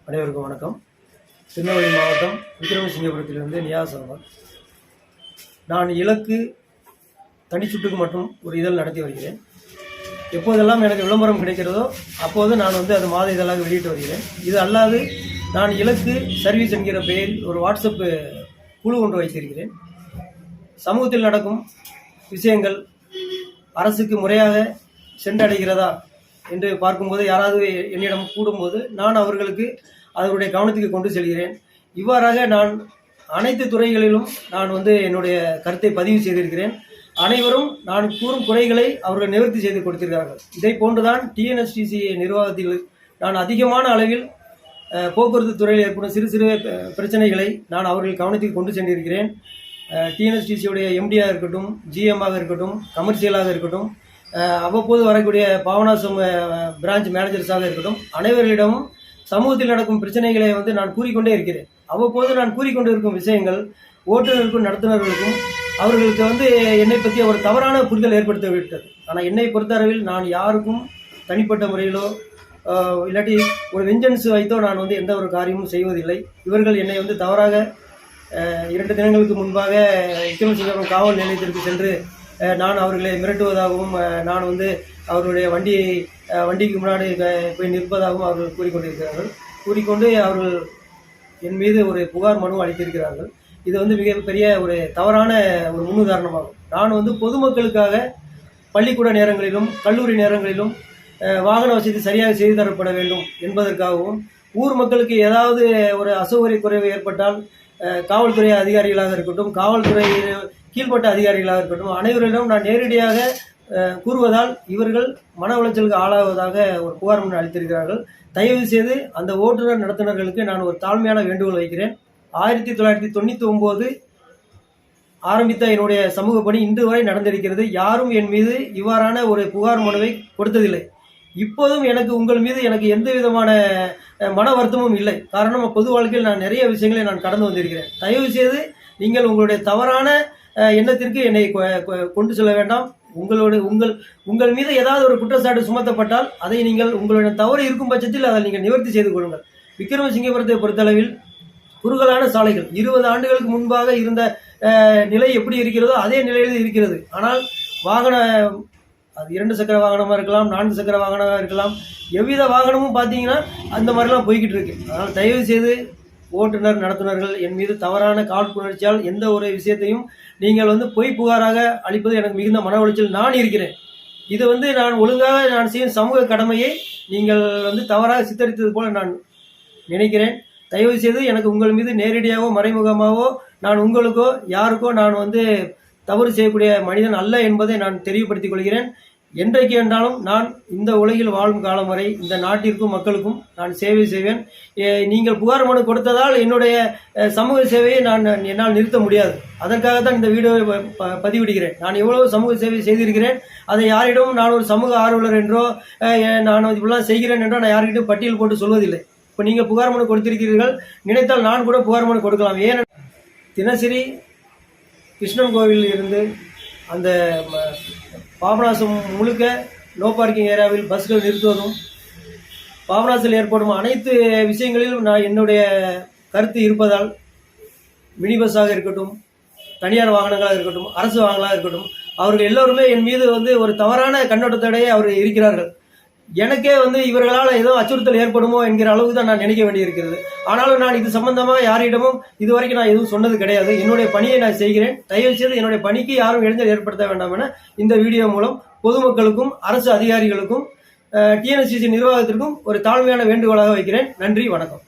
அனைவருக்கும் வணக்கம். திருநெல்வேலி மாவட்டம் விக்ரமசிங்கபுரத்திலிருந்து நியாஸ் அகமது. நான் இலக்கு தனிச்சுட்டுக்கு மட்டும் ஒரு இதழ் நடத்தி வருகிறேன். எப்போதெல்லாம் எனக்கு விளம்பரம் கிடைக்கிறதோ அப்போது நான் அது மாத இதழாக வெளியிட்டு வருகிறேன். இது அல்லாது நான் இலக்கு சர்வீஸ் என்கிற பெயரில் ஒரு வாட்ஸ்அப் குழு ஒன்று வைத்திருக்கிறேன். சமூகத்தில் நடக்கும் விஷயங்கள் அரசுக்கு முறையாக சென்றடைகிறதா என்று பார்க்கும்போது யாராவது என்னிடம் கூடும்போது நான் அவர்களுக்கு அவருடைய கவனத்துக்கு கொண்டு செல்கிறேன். இவ்வாறாக நான் அனைத்து துறைகளிலும் நான் என்னுடைய கருத்தை பதிவு செய்திருக்கிறேன். அனைவரும் நான் கூறும் குறைகளை அவர்கள் நிவர்த்தி செய்து கொடுத்திருக்கிறார்கள். இதை போன்றுதான் டிஎன்எஸ்டிசி நிர்வாகத்தில் நான் அதிகமான அளவில் போக்குவரத்து துறையில் ஏற்படும் சிறு சிறு பிரச்சனைகளை நான் அவர்கள் கவனத்துக்கு கொண்டு சென்றிருக்கிறேன். டிஎன்எஸ்டிசியுடைய எம்டியாக இருக்கட்டும், ஜிஎம்மாக இருக்கட்டும், கமர்ஷியலாக இருக்கட்டும், அவ்வப்போது வரக்கூடிய பாபநாசம் பிரான்ச் மேனேஜர்ஸாக இருக்கட்டும், அனைவர்களிடமும் சமூகத்தில் நடக்கும் பிரச்சனைகளை நான் கூறிக்கொண்டே இருக்கிறேன். அவ்வப்போது நான் கூறிக்கொண்டு இருக்கும் விஷயங்கள் ஓட்டுநருக்கும் நடத்துனர்களுக்கும் அவர்களுக்கு என்னை பற்றிய ஒரு தவறான புரிதல் ஏற்படுத்த விட்டது. ஆனால் என்னை பொறுத்தளவில் நான் யாருக்கும் தனிப்பட்ட முறையிலோ இல்லாட்டி ஒரு வெஞ்சன்ஸ் வைத்தோ நான் எந்த ஒரு காரியமும் செய்வதில்லை. இவர்கள் என்னை தவறாக 2 தினங்களுக்கு முன்பாக விக்ரமசிங்கபுரம் காவல் நிலையத்திற்கு சென்று நான் அவர்களை மிரட்டுவதாகவும் நான் அவர்களுடைய வண்டிக்கு முன்னாடி போய் நிற்பதாகவும் அவர்கள் கூறிக்கொண்டிருக்கிறார்கள். கூறிக்கொண்டு அவர்கள் என் மீது ஒரு புகார் மனு அளித்திருக்கிறார்கள். இது மிகப்பெரிய ஒரு தவறான ஒரு முன்னுதாரணமாகும். நான் பொதுமக்களுக்காக பள்ளிக்கூட நேரங்களிலும் கல்லூரி நேரங்களிலும் வாகன வசதி சரியாக செய்து தரப்பட வேண்டும் என்பதற்காகவும், ஊர் மக்களுக்கு ஏதாவது ஒரு அசௌகரிய குறைவு ஏற்பட்டால் காவல்துறை அதிகாரிகளாக இருக்கட்டும், காவல்துறை கீழ்பட்ட அதிகாரிகளாக இருக்கட்டும், அனைவரிடம் நான் நேரடியாக கூறுவதால் இவர்கள் மன உளைச்சலுக்கு ஆளாவதாக ஒரு புகார் மனு அளித்திருக்கிறார்கள். தயவு செய்து அந்த ஓட்டுநர் நடத்துனர்களுக்கு நான் ஒரு தாழ்மையான வேண்டுகோள் வைக்கிறேன். 1999 ஆரம்பித்த என்னுடைய சமூக பணி இன்று வரை நடந்திருக்கிறது. யாரும் என் மீது இவ்வாறான ஒரு புகார் மனுவை கொடுத்ததில்லை. இப்போதும் உங்கள் மீது எந்த விதமான மன வருத்தமும் இல்லை. காரணம், பொது வாழ்க்கையில் நான் நிறைய விஷயங்களை நான் கடந்து வந்திருக்கிறேன். தயவு செய்து நீங்கள் உங்களுடைய தவறான எண்ணத்திற்கு என்னை கொண்டு செல்ல வேண்டாம். உங்கள் மீது ஏதாவது ஒரு குற்றச்சாட்டு சுமத்தப்பட்டால் அதை நீங்கள் உங்களுடைய தவறு இருக்கும் பட்சத்தில் அதை நீங்கள் நிவர்த்தி செய்து கொள்ளுங்கள். விக்ரமசிங்கபுரத்தை பொறுத்தளவில் குறுகலான சாலைகள் 20 ஆண்டுகளுக்கு முன்பாக இருந்த நிலை எப்படி இருக்கிறதோ அதே நிலையில் இருக்கிறது. ஆனால் அது 2 சக்கர வாகனமாக இருக்கலாம், 4 சக்கர வாகனமாக இருக்கலாம், எவ்வித வாகனமும் பார்த்தீங்கன்னா அந்த மாதிரிலாம் போய்கிட்டு இருக்கு. அதனால் தயவு செய்து ஓட்டுநர் நடத்துனர்கள் என் மீது தவறான காழ்ப்புணர்ச்சியால் எந்த ஒரு விஷயத்தையும் நீங்கள் பொய் புகாராக அளிப்பது எனக்கு மிகுந்த மன உளைச்சல் நான் இருக்கிறேன். இது நான் ஒழுங்காக நான் செய்யும் சமூக கடமையை நீங்கள் தவறாக சித்தரித்தது போல நான் நினைக்கிறேன். தயவு செய்து உங்கள் மீது நேரடியாகவோ மறைமுகமாகவோ நான் உங்களுக்கோ யாருக்கோ நான் தவறு செய்யக்கூடிய மனிதன் அல்ல என்பதை நான் தெரியப்படுத்திக் கொள்கிறேன். என்றைக்கு என்றாலும் நான் இந்த உலகில் வாழும் காலம் வரை இந்த நாட்டிற்கும் மக்களுக்கும் நான் சேவை செய்வேன். நீங்கள் புகார் மனு கொடுத்ததால் என்னுடைய சமூக சேவையை என்னால் நிறுத்த முடியாது. அதற்காகத்தான் இந்த வீடியோவை பதிவிடுகிறேன். நான் எவ்வளவு சமூக சேவை செய்திருக்கிறேன். அதை யாரிடமும் நான் ஒரு சமூக ஆர்வலர் என்றோ நான் இப்படிலாம் செய்கிறேன் என்றோ நான் யார்கிட்டும் பட்டியல் போட்டு சொல்வதில்லை. இப்போ நீங்கள் புகார் மனு கொடுத்திருக்கிறீர்கள், நினைத்தால் நான் கூட புகார் மனு கொடுக்கலாம். ஏன் தினசரி கிருஷ்ணன் கோவிலில் இருந்து அந்த பாபநாசம் முழுக்க நோ பார்க்கிங் ஏரியாவில் பஸ்கள் நிறுத்துவதும், பாபநாசில் ஏற்படும் அனைத்து விஷயங்களிலும் நான் என்னுடைய கருத்து இருப்பதால் மினி பஸ்ஸாக இருக்கட்டும், தனியார் வாகனங்களாக இருக்கட்டும், அரசு வாகனங்களாக இருக்கட்டும், அவர்கள் எல்லோருமே என் மீது ஒரு தவறான கண்ணோட்டத்தோடையே அவர்கள் இருக்கிறார்கள். எனக்கே இவர்களால் ஏதோ அச்சுறுத்தல் ஏற்படுமோ என்கிற அளவுக்கு தான் நான் நினைக்க வேண்டியிருக்கிறது. ஆனாலும் நான் இது சம்பந்தமாக யாரிடமும் இதுவரைக்கும் நான் எதுவும் சொன்னது கிடையாது. என்னுடைய பணியை நான் செய்கிறேன். தயவு செய்து என்னுடைய பணிக்கு யாரும் இடைஞ்சல் ஏற்படுத்த வேண்டாம் என இந்த வீடியோ மூலம் பொதுமக்களுக்கும் அரசு அதிகாரிகளுக்கும் டிஎன்எஸ்டிசி நிர்வாகத்திற்கும் ஒரு தாழ்மையான வேண்டுகோளாக வைக்கிறேன். நன்றி, வணக்கம்.